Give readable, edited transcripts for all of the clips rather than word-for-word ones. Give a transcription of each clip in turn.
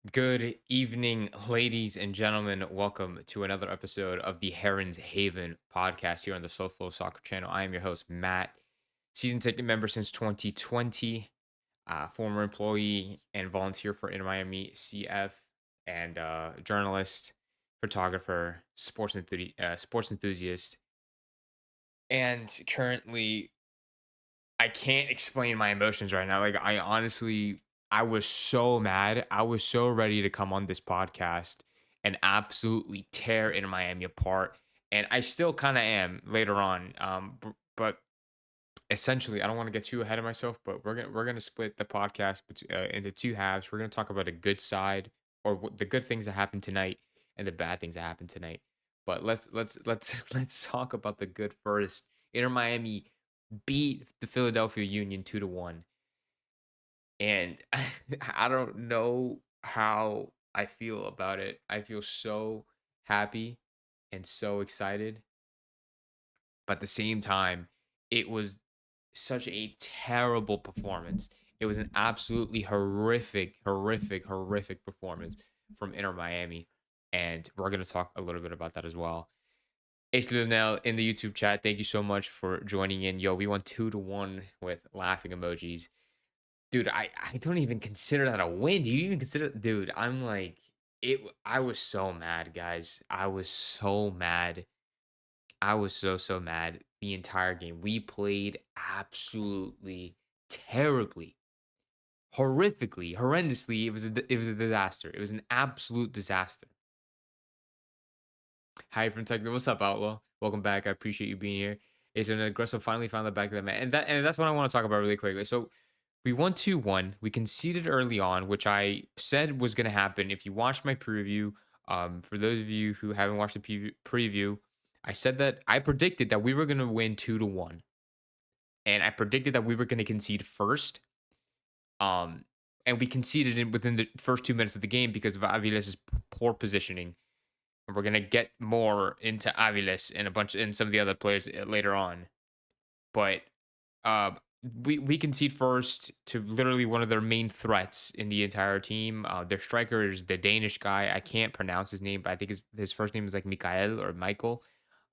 Good evening, ladies and gentlemen. Welcome to another episode of the Heron's Haven podcast here on the Slow Flow Soccer channel. I am your host, Matt, season ticket member since 2020, former employee and volunteer for Inter Miami CF, and journalist, photographer, sports enthusiast. And currently, I can't explain my emotions right now. Like, I was so mad. I was so ready to come on this podcast and absolutely tear in Miami apart. And I still kind of am later on. But essentially, I don't want to get too ahead of myself. But we're gonna split the podcast into two halves. We're gonna talk about a good side or the good things that happened tonight and the bad things that happened tonight. But let's let's talk about the good first. Inter Miami beat the Philadelphia Union 2-1. And I don't know how I feel about it. I feel so happy and so excited. But at the same time, it was such a terrible performance. It was an absolutely horrific performance from Inter Miami. And we're going to talk a little bit about that as well. Ace Lionel in the YouTube chat, thank you so much for joining in. Yo, we won 2-1 with laughing emojis. Dude, I don't even consider that a win. Do you even consider, dude? I'm like I was so mad, guys. I was so mad. I was so mad the entire game. We played absolutely terribly, horrifically, horrendously. It was a disaster. It was an absolute disaster. Hi from Techno. What's up, Outlaw? Welcome back. I appreciate you being here. Is an aggressive finally found the back of the man. And that's what I want to talk about really quickly. So we won 2-1. We conceded early on, which I said was going to happen. If you watched my preview, for those of you who haven't watched the preview, I said that I predicted that we were going to win 2-1. And I predicted that we were going to concede first. And we conceded within the first 2 minutes of the game because of Aviles' poor positioning. And we're going to get more into Aviles and some of the other players later on. But uh, we concede first to literally one of their main threats in the entire team. Their striker is the Danish guy. I can't pronounce his name, but I think his first name is like Mikael or Michael.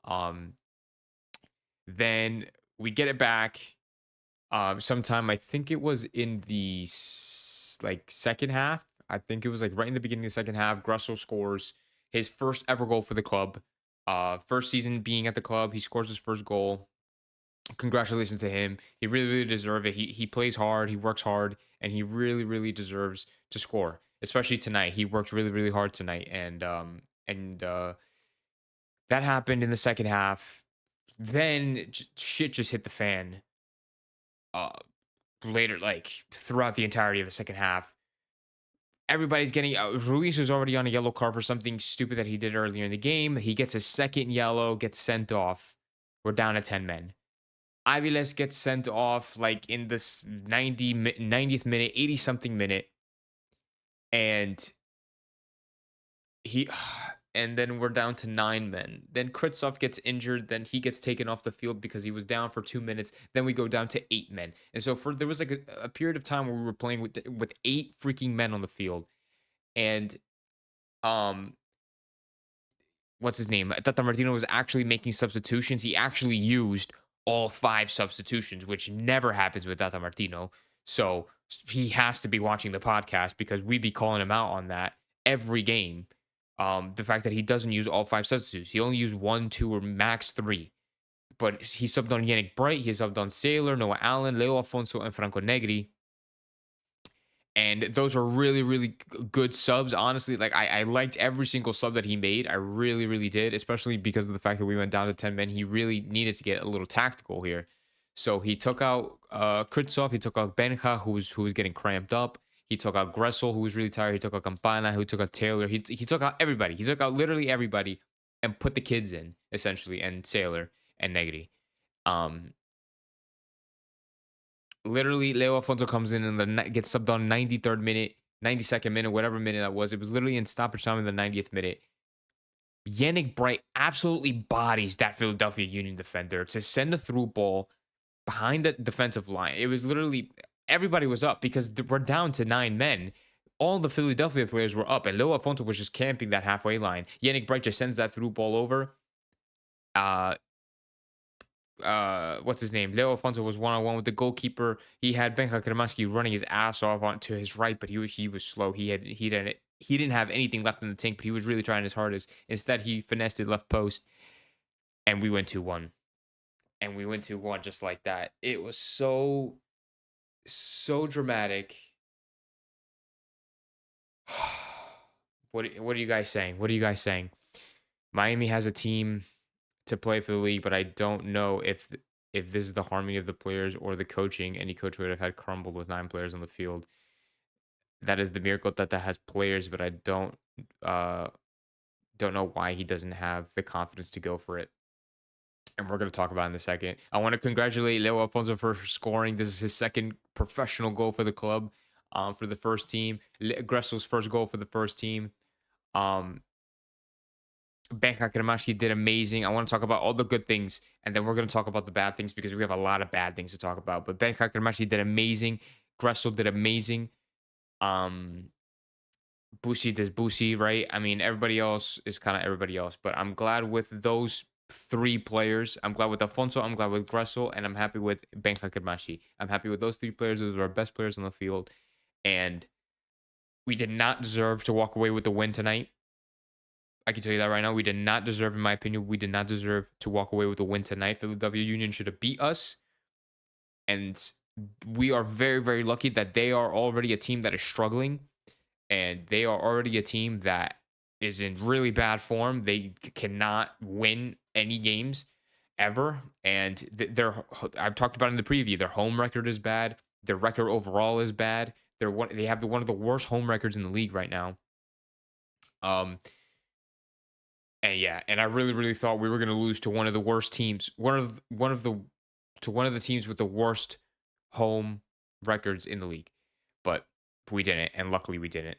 Um, then we get it back. Sometime I think it was in the like second half. I think it was like right in the beginning of the second half. Gressel scores his first ever goal for the club. First season being at the club, he scores his first goal. Congratulations to him. He really deserved it. He plays hard, he works hard, and he really deserves to score. Especially tonight. He worked really hard tonight. And that happened in the second half. Then shit just hit the fan. Uh later, like throughout the entirety of the second half. Everybody's getting Ruiz was already on a yellow card for something stupid that he did earlier in the game. He gets a second yellow, gets sent off. We're down to 10 men. Aviles gets sent off like in this 90th minute, 80 something minute. And he and then we're down to 9 men. Then Kritsov gets injured, then he gets taken off the field because he was down for 2 minutes. Then we go down to 8 men. And so there was like a period of time where we were playing with eight freaking men on the field. And um what's his name? Tata Martino was actually making substitutions. He actually used all five substitutions, which never happens with Tata Martino. So he has to be watching the podcast because we be calling him out on that every game. The fact that he doesn't use all five substitutes, he only used one, two, or max three. But he subbed on Yannick Bright, he subbed on Sailor, Noah Allen, Leo Afonso, and Franco Negri. And those are really good subs. Honestly, like I liked every single sub that he made. I really did, especially because of the fact that we went down to 10 men. He really needed to get a little tactical here. So he took out Kritsov, he took out Benja, who was getting cramped up. He took out Gressel, who was really tired. He took out Campana, who took out Taylor. He took out everybody. He took out literally everybody and put the kids in, essentially, and Sailor and Negri. Um, Literally, Leo Afonso comes in and gets subbed on 93rd minute, 92nd minute, whatever minute that was. It was literally in stoppage time in the 90th minute. Yannick Bright absolutely bodies that Philadelphia Union defender to send a through ball behind the defensive line. It was literally everybody was up because we're down to 9 men. all the Philadelphia players were up, and Leo Afonso was just camping that halfway line. Yannick Bright just sends that through ball over. Uh, what's his name? Leo Afonso was one-on-one with the goalkeeper. He had Cremaschi running his ass off onto his right, but he was slow. He didn't have anything left in the tank, but he was really trying his hardest. Instead, he finessed it left post, and we went 2-1. And we went 2-1 just like that. It was so dramatic. What are you guys saying? What are you guys saying? Miami has a team to play for the league, but I don't know if this is the harmony of the players or the coaching. Any coach would have had crumbled with 9 players on the field. That is the miracle that has players, but I uh don't know why he doesn't have the confidence to go for it. And we're going to talk about it in a second. I want to congratulate Leo Alfonso for scoring. This is his second professional goal for the club, for the first team. Gressel's first goal for the first team. Um, Cremaschi did amazing. I want to talk about all the good things, and then we're going to talk about the bad things because we have a lot of bad things to talk about. But Cremaschi did amazing. Gressel did amazing. Um, Busi does Busi, right? I mean, everybody else is kind of everybody else, but I'm glad with those 3 players. I'm glad with Afonso, I'm glad with Gressel, and I'm happy with Cremaschi. I'm happy with those 3 players. Those are our best players on the field, and we did not deserve to walk away with the win tonight. I can tell you that right now. We did not deserve, in my opinion, we did not deserve to walk away with a win tonight. Philadelphia Union should have beat us. And we are very, very lucky that they are already a team that is struggling. And they are already a team that is in really bad form. They cannot win any games ever. And I've talked about it in the preview. Their home record is bad. Their record overall is bad. They have one of the worst home records in the league right now. And yeah, and I really, really thought we were going to lose to one of the worst teams, one of the teams with the worst home records in the league. But we didn't, and luckily we didn't.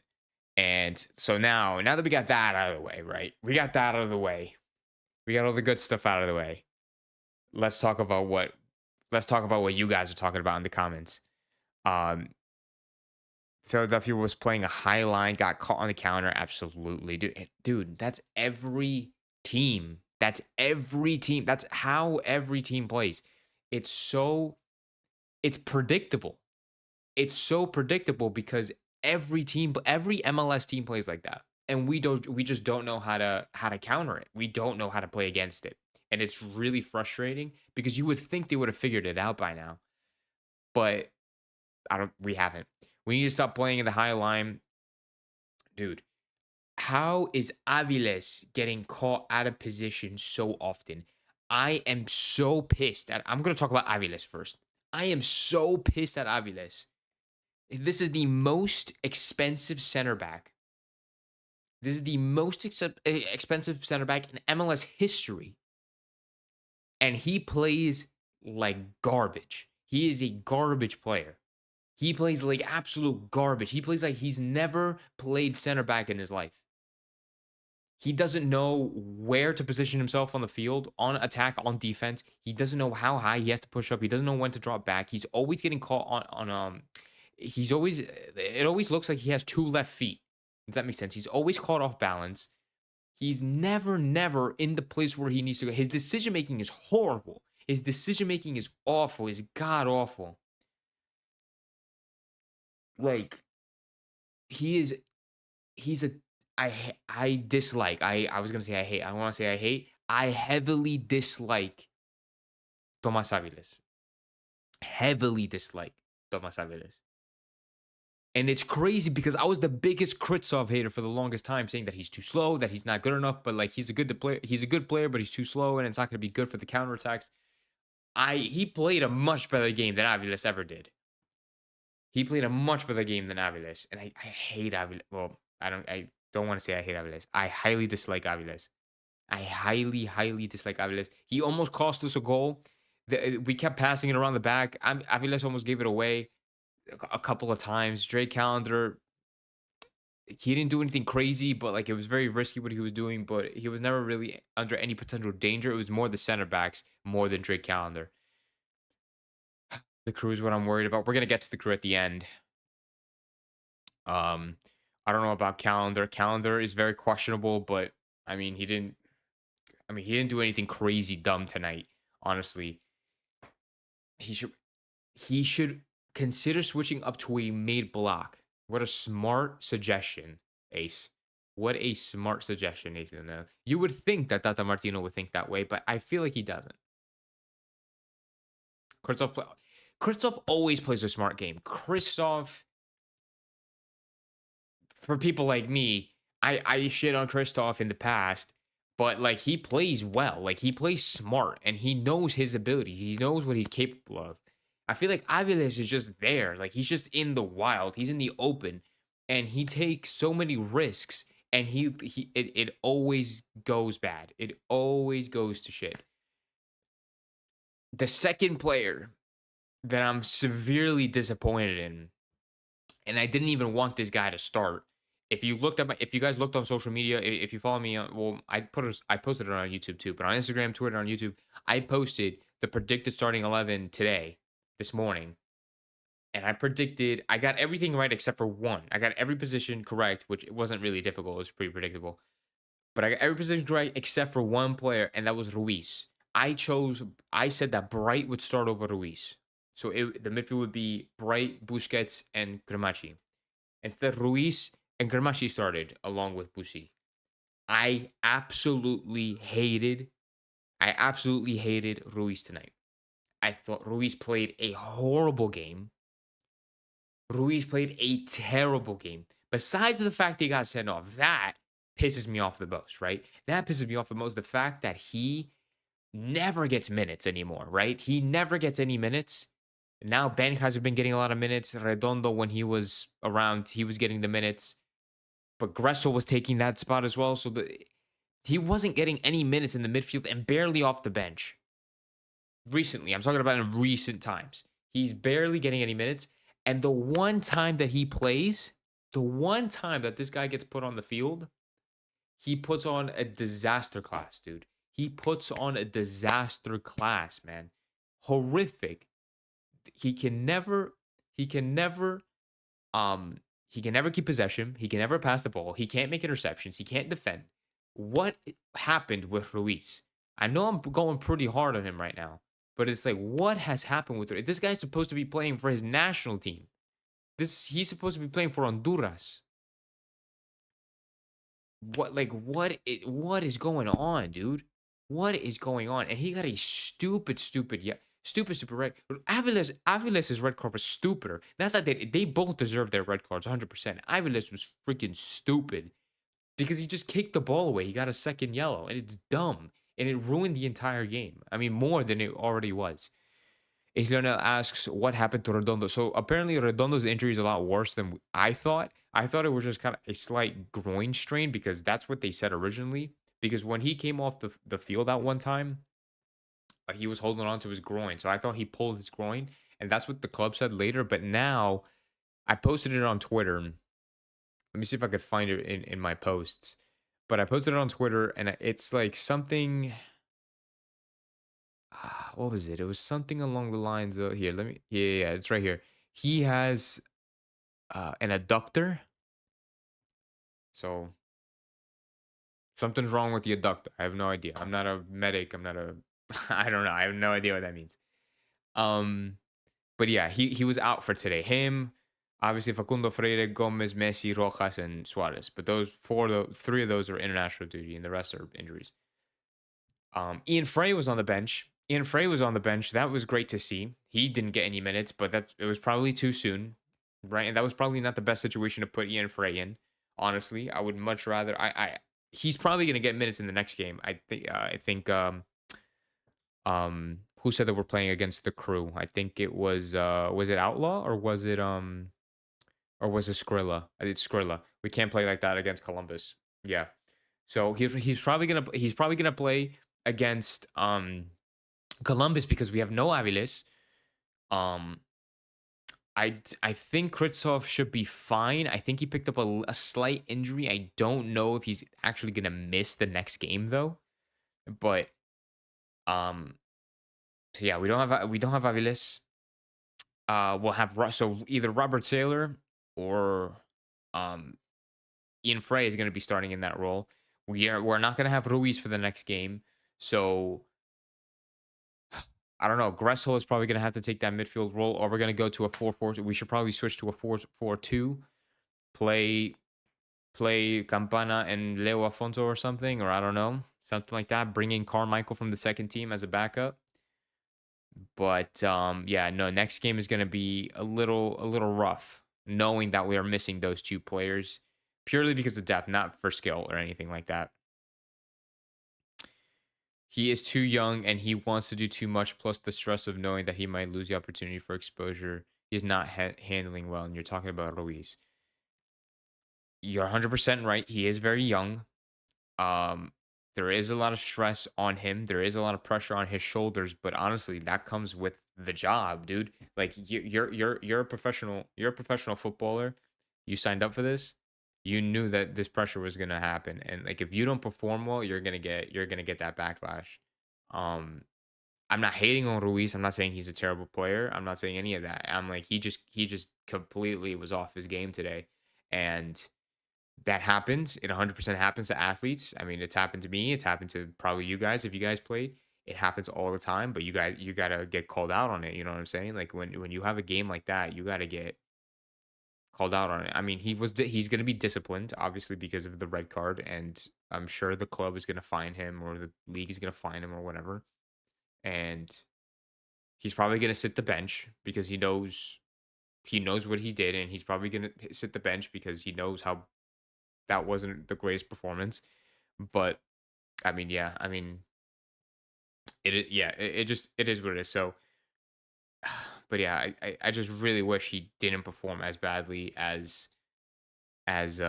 And so now that we got that out of the way, right? We got that out of the way. We got all the good stuff out of the way. Let's talk about what you guys are talking about in the comments. Philadelphia was playing a high line, got caught on the counter. Absolutely. Dude, that's every team. That's every team. That's how every team plays. It's predictable. It's so predictable because every MLS team plays like that. And we just don't know how to counter it. We don't know how to play against it. And it's really frustrating because you would think they would have figured it out by now. But we haven't. We need to stop playing in the high line. Dude, how is Aviles getting caught out of position so often? I am so pissed I'm going to talk about Aviles first. I am so pissed at Aviles. This is the most expensive center back. This is the most expensive center back in MLS history. And he plays like garbage. He is a garbage player. He plays like absolute garbage. He plays like he's never played center back in his life. He doesn't know where to position himself on the field, on attack, on defense. He doesn't know how high he has to push up. He doesn't know when to drop back. He's always getting caught it always looks like he has 2 left feet. Does that make sense? He's always caught off balance. He's never in the place where he needs to go. His decision making is horrible. His decision making is awful. Is god awful. Like he's a I dislike. I was gonna say I hate. I don't want to say I hate. I heavily dislike Tomas Aviles. Heavily dislike Tomas Aviles. And it's crazy because I was the biggest Kritsov hater for the longest time, saying that he's too slow, that he's not good enough, but like he's a good player, but he's too slow, and it's not gonna be good for the counterattacks. He played a much better game than Aviles ever did. He played a much better game than Aviles, and I hate Aviles. Well, I don't want to say I hate Aviles. I highly dislike Aviles. I highly dislike Aviles. He almost cost us a goal. We kept passing it around the back. Aviles almost gave it away a couple of times. Drake Calendar, he didn't do anything crazy, but like it was very risky what he was doing. But he was never really under any potential danger. It was more the center backs more than Drake Calendar. The crew is what I'm worried about. We're gonna get to the crew at the end. I don't know about Calendar. Calendar is very questionable, but I mean, he didn't. I mean, he didn't do anything crazy dumb tonight. Honestly, he should he should consider switching up to a mid block. What a smart suggestion, Ace. What a smart suggestion, Ace. You would think that Tata Martino would think that way, but I feel like he doesn't. Christoph, Christoph always plays a smart game. Christoph, for people like me, I shit on Christoph in the past, but like he plays well, like he plays smart, and he knows his abilities. He knows what he's capable of. I feel like Aviles is just there, like he's just in the wild. He's in the open, and he takes so many risks, and it always goes bad. It always goes to shit. The second player that I'm severely disappointed in, and I didn't even want this guy to start. If you guys looked on social media, if you follow me on, well, I posted it on YouTube too, but on Instagram, Twitter, on YouTube, I posted the predicted starting 11 today, this morning, and I got everything right except for one. I got every position correct, which it wasn't really difficult. It was pretty predictable, but I got every position correct except for one player, and that was Ruiz. I said that Bright would start over Ruiz. So the midfield would be Bright, Busquets, and Cremaschi. Instead, Ruiz and Cremaschi started along with Busi. I absolutely hated, I absolutely hated Ruiz tonight. I thought Ruiz played a horrible game. Ruiz played a terrible game. Besides the fact he got sent off, that pisses me off the most, right? That pisses me off the most. The fact that he never gets minutes anymore, right? He never gets any minutes. Now Ben hasn't been getting a lot of minutes. Redondo, when he was around, he was getting the minutes. But Gressel was taking that spot as well. So he wasn't getting any minutes in the midfield and barely off the bench. Recently, I'm talking about in recent times. He's barely getting any minutes. And the one time that he plays, the one time that this guy gets put on the field, he puts on a disaster class, dude. He puts on a disaster class, man. Horrific. He can never, he can never, um, he can never keep possession. He can never pass the ball. He can't make interceptions. He can't defend. What happened with Ruiz? I know I'm going pretty hard on him right now, but it's like, what has happened with Ruiz? This guy's supposed to be playing for his national team. He's supposed to be playing for Honduras. What is going on, dude? What is going on? And he got a stupid red. Aviles' red card was stupider. Not that they both deserve their red cards 100%. Aviles was freaking stupid because he just kicked the ball away. He got a second yellow, and it's dumb, and it ruined the entire game. I mean, more than it already was. Lionel asks what happened to Redondo. So apparently Redondo's injury is a lot worse than I thought. I thought it was just kind of a slight groin strain because that's what they said originally. Because when he came off the field at one time, he was holding on to his groin. So I thought he pulled his groin, and that's what the club said later. But now I posted it on Twitter. Let me see if I could find it in my posts. But I posted it on Twitter, and it's like something. What was it? It was something along the lines of here. Yeah, it's right here. He has an adductor, so something's wrong with the adductor. I have no idea. I'm not a medic. I'm not a. I don't know. I have no idea what that means. Um, but yeah, he was out for today. Him, obviously Facundo Freire, Gomez, Messi, Rojas, and Suarez. But three of those are international duty, and the rest are injuries. Ian Frey was on the bench. Ian Frey was on the bench. That was great to see. He didn't get any minutes, but it was probably too soon, right? And that was probably not the best situation to put Ian Frey in. Honestly, I would much rather. He's probably going to get minutes in the next game. Who said that we're playing against the Crew? I think it was it Outlaw or was it Skrilla? I did Skrilla. We can't play like that against Columbus. Yeah. So he's probably gonna play against Columbus because we have no Aviles. Um, I think Kritsov should be fine. I think he picked up a slight injury. I don't know if he's actually gonna miss the next game though. But um, so yeah, we don't have Aviles. We'll have so either Robert Saylor or um Ian Frey is going to be starting in that role. We're not going to have Ruiz for the next game, so I don't know. Gressel is probably going to have to take that midfield role, or we're going to go to a 4-4. We should probably switch to a 4-4-2. Play Campana and Leo Afonso or something, or I don't know, something like that. Bring in Carmichael from the second team as a backup. But yeah, no. Next game is going to be a little rough, knowing that we are missing those two players purely because of depth, not for skill or anything like that. He is too young and he wants to do too much, plus the stress of knowing that he might lose the opportunity for exposure. He is not handling well. And you're talking about Ruiz. You're 100% right. He is very young. Um, there is a lot of stress on him. There is a lot of pressure on his shoulders, but honestly, that comes with the job, dude. Like you're a professional. You're a professional footballer. You signed up for this. You knew that this pressure was gonna happen, and like if you don't perform well, you're gonna get that backlash. Um, I'm not hating on Ruiz. I'm not saying he's a terrible player. I'm not saying any of that. I'm like he just completely was off his game today, and that happens. It 100% happens to athletes. I mean, it's happened to me. It's happened to probably you guys if you guys played. It happens all the time, but you gotta get called out on it. You know what I'm saying? Like when you have a game like that, you gotta get called out on it. I mean, he's gonna be disciplined, obviously because of the red card, and I'm sure the club is gonna fine him or the league is gonna fine him or whatever. And he's probably gonna sit the bench because he knows what he did, and he's probably gonna sit the bench because he knows how that wasn't the greatest performance. But I mean, yeah, I mean, yeah, it just it is what it is. So, but yeah, I just really wish he didn't perform as badly as as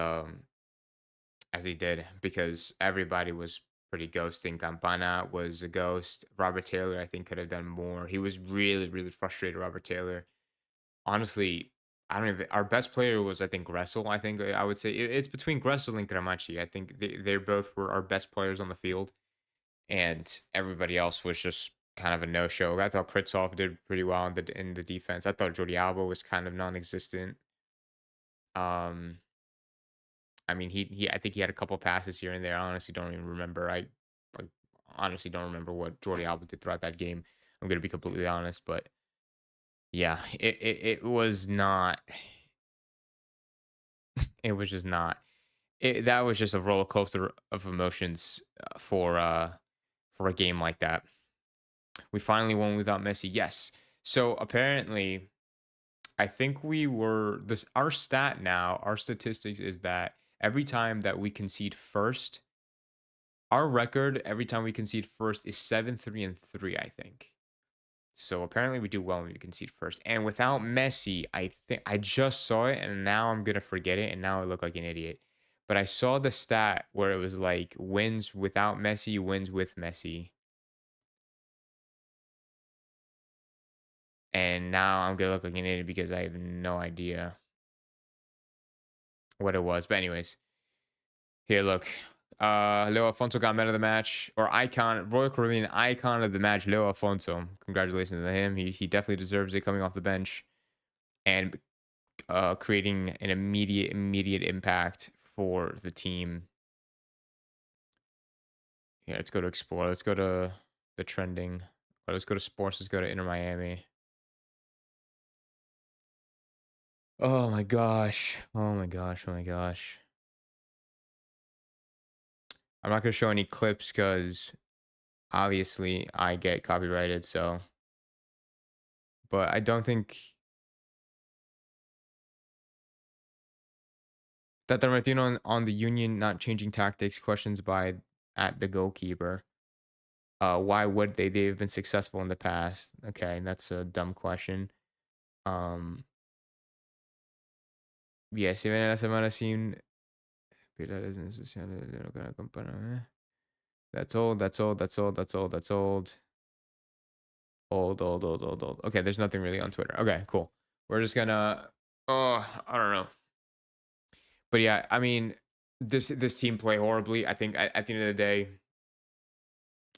he did because everybody was pretty ghosting. Campana was a ghost. Robert Taylor, I think, could have done more. He was really, really frustrated. Robert Taylor, honestly, I don't even. Our best player was, I think, Gressel. I think I would say it's between Gressel and Cremaschi. I think they both were our best players on the field, and everybody else was just kind of a no show. I thought Kritsov did pretty well in the defense. I thought Jordi Alba was kind of non-existent. Um, I mean, I think he had a couple passes here and there. I honestly don't even remember. I honestly don't remember what Jordi Alba did throughout that game. I'm gonna be completely honest, but yeah, it was not. It was just not. That was just a roller coaster of emotions for a game like that. We finally won without Messi. Yes. So apparently, I think we were this. Our stat now, our statistics is that every time that we concede first, our record every time we concede first is 7-3-3. I think. So apparently we do well when we concede first. And without Messi, I think I just saw it and now I'm gonna forget it and now I look like an idiot. But I saw the stat where it was like wins without Messi, wins with Messi. And now I'm gonna look like an idiot because I have no idea what it was. But anyways, here look. Leo Afonso got man of the match or icon, Royal Caribbean icon of the match, Leo Afonso. Congratulations to him. He definitely deserves it coming off the bench. And creating an immediate impact for the team. Yeah, let's go to explore. Let's go to the trending. Or let's go to sports. Let's go to Inter Miami. Oh my gosh. Oh my gosh. Oh my gosh. I'm not gonna show any clips because obviously I get copyrighted. So, but I don't think that they're Martino on the Union not changing tactics. Questions by at the goalkeeper. Why would they? They've been successful in the past. Okay, that's a dumb question. Um, yeah, si viene la semana sin pilares esenciales de lo que la compara, eh. That's old. That's old. That's old. That's old. That's old. Old. Old. Old. Old. Old. Okay, there's nothing really on Twitter. Okay, cool. We're just gonna. Oh, I don't know. But yeah, I mean, this team play horribly. I think at the end of the day,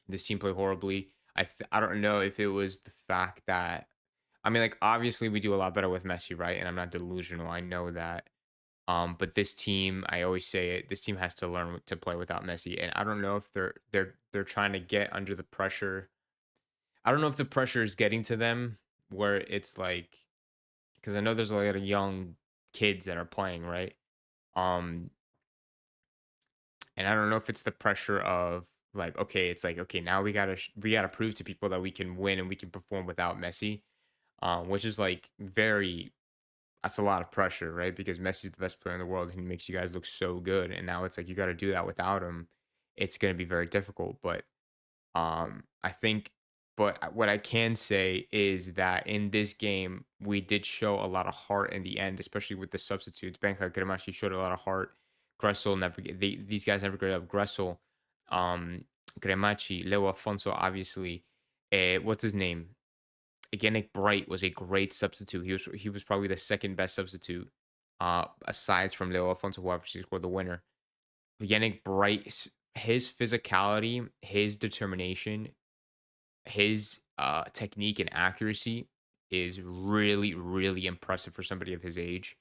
this team play horribly. I don't know if it was the fact that I mean, like obviously we do a lot better with Messi, right? And I'm not delusional. I know that. But this team, I always say it, this team has to learn to play without Messi. And I don't know if they're trying to get under the pressure. I don't know if the pressure is getting to them where it's like, because I know there's a lot of young kids that are playing, right? Um, and I don't know if it's the pressure of like, okay, it's like, okay, now we gotta prove to people that we can win and we can perform without Messi, which is like very that's a lot of pressure, right? Because Messi's the best player in the world and he makes you guys look so good, and now it's like you got to do that without him. It's going to be very difficult, but I think, what I can say is that in this game, we did show a lot of heart in the end, especially with the substitutes. Benja Cremaschi showed a lot of heart. Gressel never, these guys never get up. Gressel, um, Cremaschi, Leo Afonso, obviously. What's his name? Yannick Bright was a great substitute. He was probably the second best substitute, aside from Leo Afonso, who obviously scored the winner. Yannick Bright, his physicality, his determination, his technique and accuracy is really, really impressive for somebody of his age.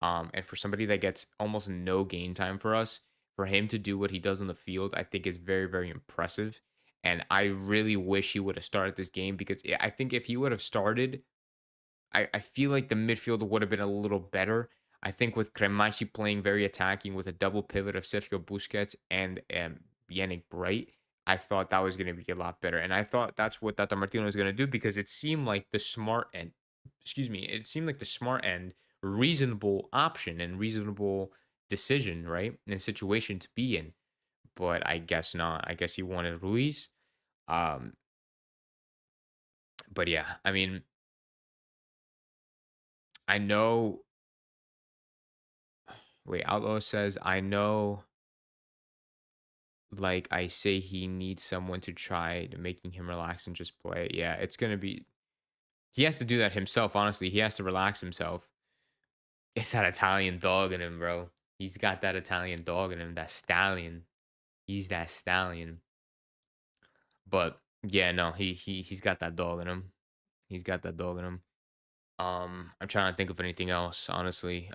And for somebody that gets almost no game time for us, for him to do what he does on the field, I think is very, very impressive. And I really wish he would have started this game because I think if he would have started, I feel like the midfield would have been a little better. I think with Cremaschi playing very attacking with a double pivot of Sergio Busquets and Yannick Bright, I thought that was going to be a lot better. And I thought that's what Tata Martino was going to do because it seemed like the smart and, excuse me, it seemed like the smart and reasonable option and reasonable decision, right? And situation to be in. But I guess not. I guess he wanted Ruiz. Um, but yeah, I mean, I know. Wait, Outlaw says, I know, like I say, he needs someone to try to making him relax and just play. Yeah, it's gonna be. He has to do that himself. Honestly, he has to relax himself. It's that Italian dog in him, bro. He's got that Italian dog in him. That stallion. He's that stallion. But yeah, no, he's got that dog in him. He's got that dog in him. I'm trying to think of anything else. Honestly,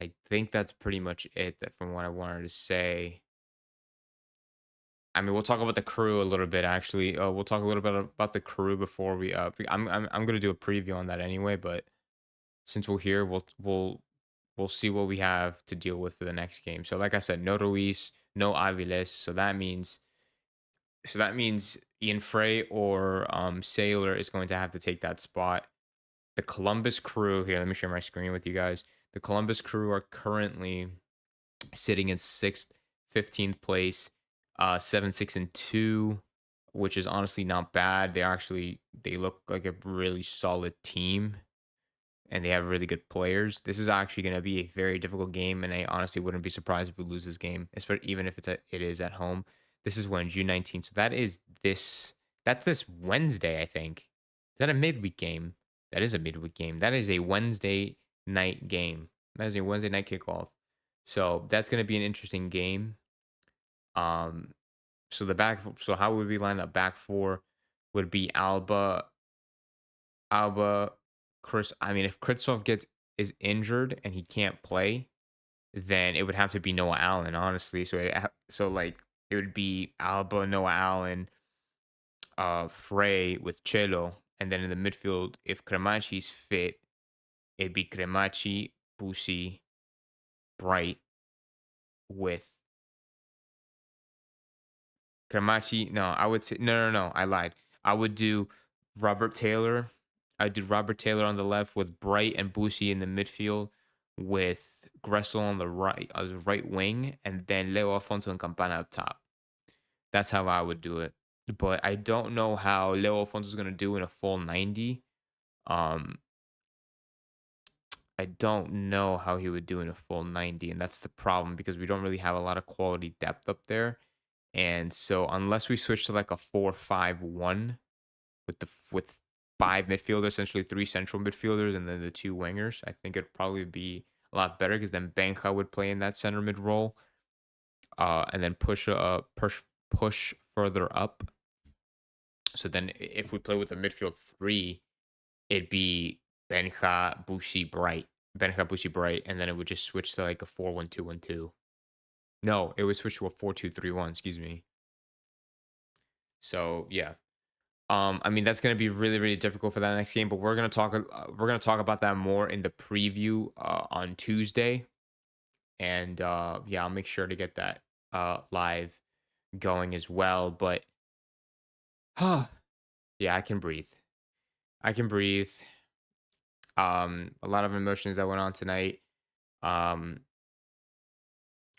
I think that's pretty much it from what I wanted to say. I mean, we'll talk about the crew a little bit. Actually, we'll talk a little bit about the crew before we. I'm gonna do a preview on that anyway. But since we're here, we'll see what we have to deal with for the next game. So, like I said, no Ruiz, no Aviles. So that means Ian Frey or Sailor is going to have to take that spot. The Columbus crew here. Let me share my screen with you guys. The Columbus crew are currently sitting in sixth, 15th place, 7-6-2, which is honestly not bad. They look like a really solid team and they have really good players. This is actually going to be a very difficult game, and I honestly wouldn't be surprised if we lose this game, especially even if it is at home. This is when June 19th. So that's this Wednesday, I think. Is that a midweek game? That is a midweek game. That is a Wednesday night game. That is a Wednesday night kickoff. So that's going to be an interesting game. Um, so how would we line up? Back four would be Alba, Chris. I mean, if Kritsov is injured and he can't play, then it would have to be Noah Allen, honestly. So like it would be Alba, Noah Allen, Frey with Cello, and then in the midfield, if Cremachi's fit, it'd be Cremachi, Busi, Bright with Cremachi. No, I would say no. I lied. I would do Robert Taylor. I did Robert Taylor on the left with Bright and Busi in the midfield, with Gressel on the right as right wing, and then Leo Afonso and Campana up top. That's how I would do it. But I don't know how Leo Afonso is gonna do in a full 90. Um, I don't know how he would do in a full 90, and that's the problem because we don't really have a lot of quality depth up there. And so unless we switch to like a 4-5-1 with five midfielders, essentially three central midfielders, and then the two wingers, I think it'd probably be a lot better because then Benja would play in that center mid role, and then push further up. So then if we play with a midfield three, it'd be Benja Bushi Bright, and then it would just switch to like a 4-1-2-1-2. No, it would switch to a 4-2-3-1. Excuse me. So yeah. I mean that's going to be really really difficult for that next game, but we're gonna talk about that more in the preview on Tuesday, and yeah, I'll make sure to get that live going as well. But yeah, I can breathe. I can breathe. A lot of emotions that went on tonight. Um,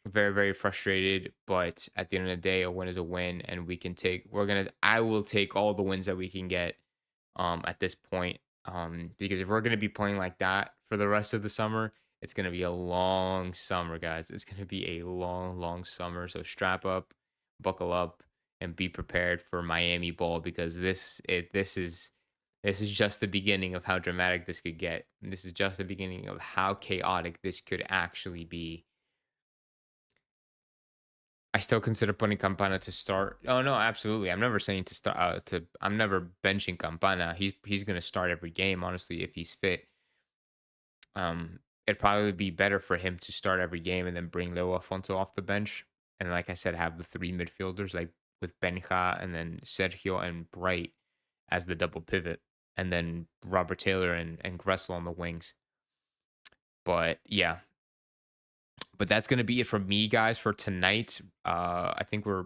very very frustrated, but at the end of the day, a win is a win, and I will take all the wins that we can get at this point, because if we're going to be playing like that for the rest of the summer, it's going to be a long summer, guys. It's going to be a long long summer, so strap up, buckle up, and be prepared for Miami ball, because this is just the beginning of how dramatic this could get. This is just the beginning of how chaotic this could actually be. I still consider putting Campana to start. Oh no, absolutely. I'm never saying to start. I'm never benching Campana. He's gonna start every game, honestly, if he's fit. It'd probably be better for him to start every game and then bring Leo Afonso off the bench. And like I said, have the three midfielders like with Benja and then Sergio and Bright as the double pivot, and then Robert Taylor and Gressel on the wings. But yeah, but that's gonna be it from me, guys, for tonight. I think we're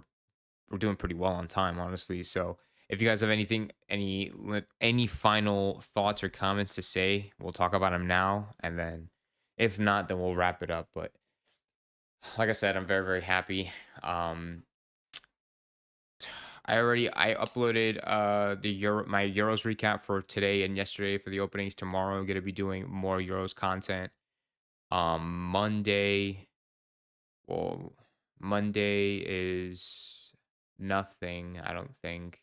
doing pretty well on time, honestly. So if you guys have any final thoughts or comments to say, we'll talk about them now, and then if not, then we'll wrap it up. But like I said, I'm very very happy. Um, I uploaded my Euros recap for today and yesterday for the openings. Tomorrow I'm gonna be doing more Euros content. Monday, well, Monday is nothing, I don't think.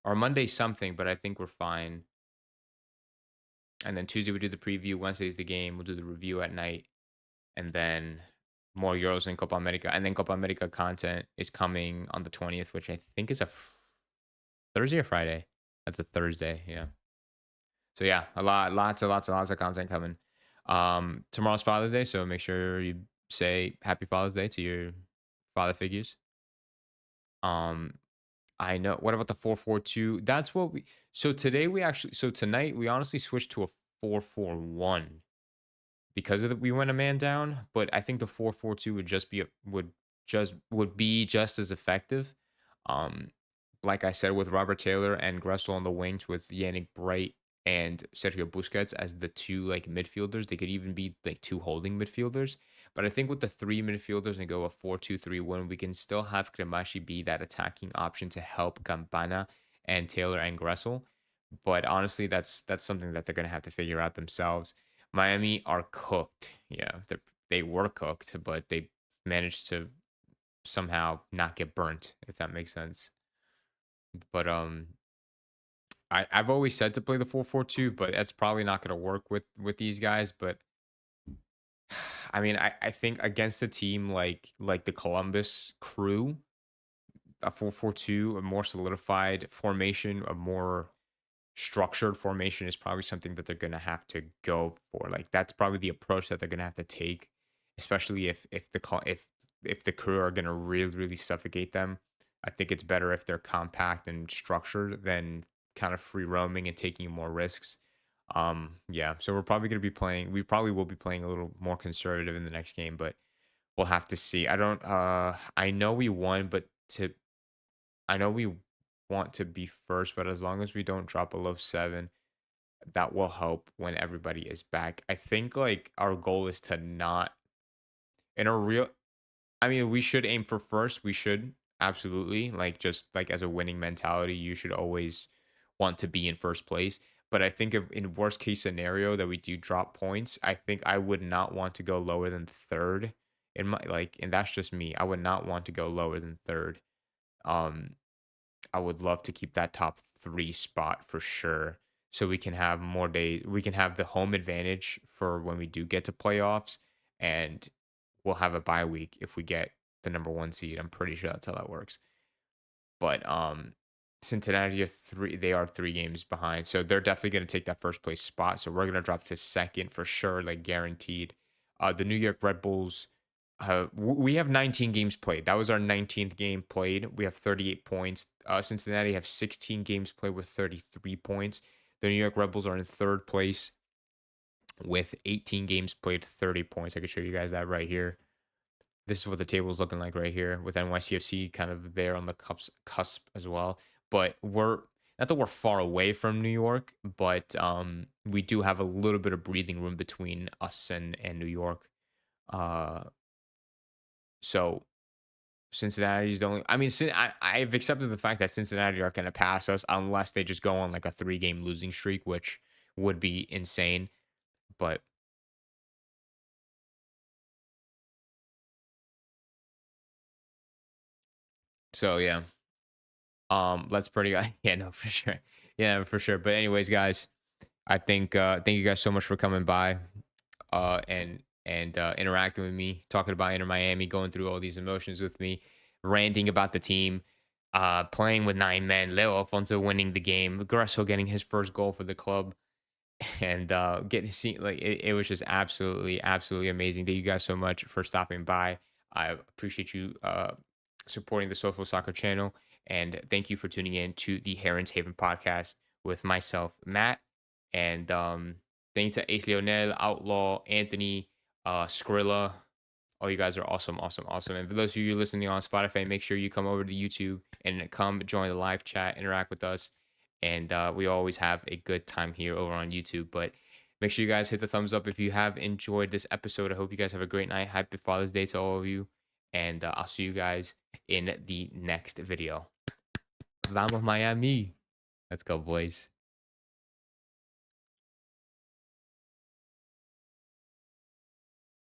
Or Monday something, but I think we're fine. And then Tuesday we do the preview. Wednesday's the game. We'll do the review at night, and then more Euros and Copa America. And then Copa America content is coming on the 20th, which I think is a Thursday or Friday. That's a Thursday, yeah. So yeah, lots of content coming. Tomorrow's Father's Day, so make sure you say Happy Father's Day to your father figures. Um, I know. What about the 4-4-2? That's what we. So tonight we honestly switched to a 4-4-1 because we went a man down. But I think the 4-4-2 would be just as effective. Um, like I said, with Robert Taylor and Gressel on the wings, with Yannick Bright and Sergio Busquets as the two like midfielders, they could even be like two holding midfielders. But I think with the three midfielders and go a 4-2-3-1, we can still have Cremaschi be that attacking option to help Campana and Taylor and Gressel. But honestly, that's something that they're gonna have to figure out themselves. Miami are cooked. Yeah, they were cooked, but they managed to somehow not get burnt, if that makes sense. But I've always said to play the 4-4-2, but that's probably not going to work with these guys. But I mean, I think against a team like the Columbus Crew, a 4-4-2, a more solidified formation, a more structured formation is probably something that they're going to have to go for. Like that's probably the approach that they're going to have to take, especially if the Crew are going to really really suffocate them. I think it's better if they're compact and structured than kind of free roaming and taking more risks. Yeah, so we probably will be playing a little more conservative in the next game, but we'll have to see. I know we won, but to I know we want to be first, but as long as we don't drop below 7, that will help when everybody is back. I think like our goal is to not in a real I mean, we should aim for first. We should absolutely like just like as a winning mentality, you should always want to be in first place. But I think if in worst case scenario that we do drop points, I think I would not want to go lower than third. In my like, and that's just me. I would not want to go lower than third. Um, I would love to keep that top 3 spot for sure. So we can have more days. We can have the home advantage for when we do get to playoffs, and we'll have a bye week if we get the number 1 seed. I'm pretty sure that's how that works. But Cincinnati are three. They are 3 games behind, so they're definitely going to take that first place spot. So we're going to drop to second for sure, like guaranteed. The New York Red Bulls. We have 19 games played. That was our 19th game played. We have 38 points. Cincinnati have 16 games played with 33 points. The New York Red Bulls are in third place with 18 games played, 30 points. I can show you guys that right here. This is what the table is looking like right here, with NYCFC kind of there on the cusp as well. But we're not that we're far away from New York, but we do have a little bit of breathing room between us and New York. Uh, so Cincinnati's the only. I mean, I've accepted the fact that Cincinnati are going to pass us unless they just go on like a 3 game losing streak, which would be insane. But so yeah, that's pretty. Yeah, no, for sure. Yeah, for sure. But anyways, guys, I think thank you guys so much for coming by, and interacting with me, talking about Inter Miami, going through all these emotions with me, ranting about the team, playing with 9 men, Leo Afonso winning the game, Gresso getting his first goal for the club, and getting to see like it was just absolutely amazing. Thank you guys so much for stopping by. I appreciate you supporting the Social Soccer channel, and thank you for tuning in to the Heron's Haven podcast with myself, Matt, and thanks to Ace Leonel, Outlaw, Anthony, Skrilla. All you guys are awesome. And for those of you listening on Spotify, make sure you come over to YouTube and come join the live chat, interact with us. And we always have a good time here over on YouTube. But make sure you guys hit the thumbs up if you have enjoyed this episode. I hope you guys have a great night. Happy Father's Day to all of you. And I'll see you guys in the next video. Vamos Miami. Let's go, boys.